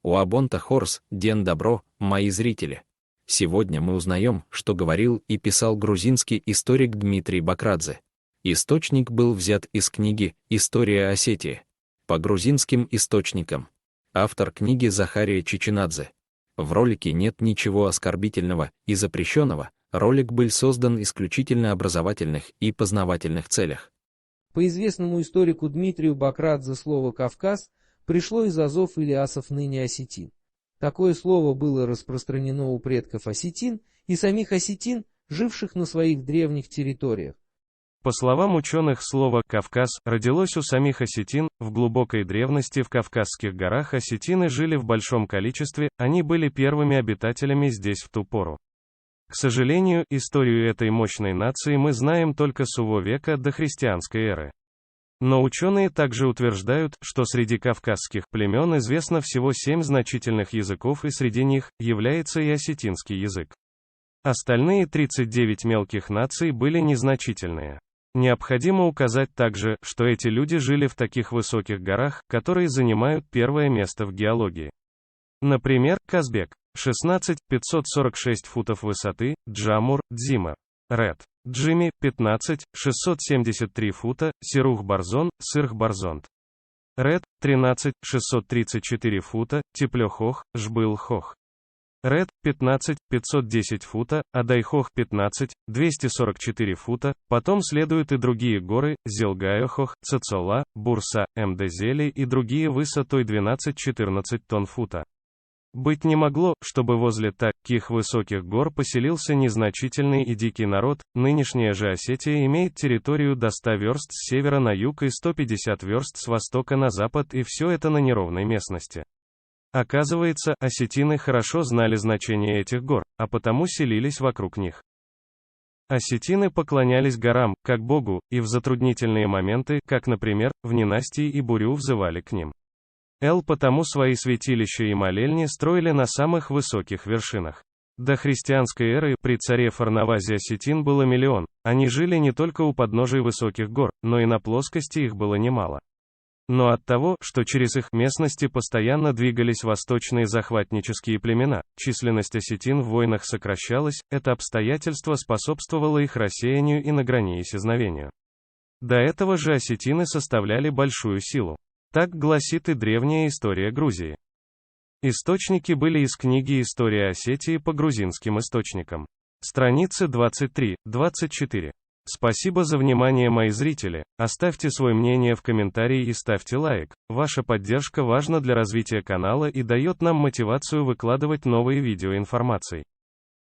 Уабонта Хорс, Ден добро, мои зрители. Сегодня мы узнаем, что говорил и писал грузинский историк Дмитрий Бакрадзе. Источник был взят из книги «История Осетии» по грузинским источникам. Автор книги Захария Чеченадзе. В ролике нет ничего оскорбительного и запрещенного, ролик был создан исключительно образовательных и познавательных целях. По известному историку Дмитрию Бакрадзе слово «Кавказ» пришло из азов или асов ныне осетин. Такое слово было распространено у предков осетин и самих осетин, живших на своих древних территориях. По словам ученых, слово «Кавказ» родилось у самих осетин. В глубокой древности в Кавказских горах осетины жили в большом количестве, они были первыми обитателями здесь в ту пору. К сожалению, историю этой мощной нации мы знаем только с УВО века до христианской эры. Но ученые также утверждают, что среди кавказских племен известно всего 7 значительных языков, и среди них является и осетинский язык. Остальные 39 мелких наций были незначительные. Необходимо указать также, что эти люди жили в таких высоких горах, которые занимают первое место в геологии. Например, Казбек, 16 546 футов высоты, Джамур, Дзима, Ред, Джими, 15 673 фута, Сирух-Барзон, Сырх-Барзонт. Ред, 13 634 фута, Теплёхох, Жбыл-Хох. Ред, 15 510 фута, Адайхох, 15 244 фута, потом следуют и другие горы, Зилгайохох, Цацола, Бурса, Мдезели и другие высотой 12-14 тонн фута. Быть не могло, чтобы возле таких высоких гор поселился незначительный и дикий народ. Нынешняя же Осетия имеет территорию до 100 верст с севера на юг и 150 верст с востока на запад, и все это на неровной местности. Оказывается, осетины хорошо знали значение этих гор, а потому селились вокруг них. Осетины поклонялись горам, как богу, и в затруднительные моменты, как, например, в ненастье и бурю, взывали к ним. Потому свои святилища и молельни строили на самых высоких вершинах. До христианской эры при царе Фарнавазе осетин было 1 миллион. Они жили не только у подножий высоких гор, но и на плоскости их было немало. Но от того, что через их местности постоянно двигались восточные захватнические племена, численность осетин в войнах сокращалась, это обстоятельство способствовало их рассеянию и на грани исчезновению. До этого же осетины составляли большую силу. Так гласит и древняя история Грузии. Источники были из книги «История Осетии» по грузинским источникам. Страницы 23-24. Спасибо за внимание, мои зрители. Оставьте свое мнение в комментарии и ставьте лайк. Ваша поддержка важна для развития канала и дает нам мотивацию выкладывать новые видеоинформации.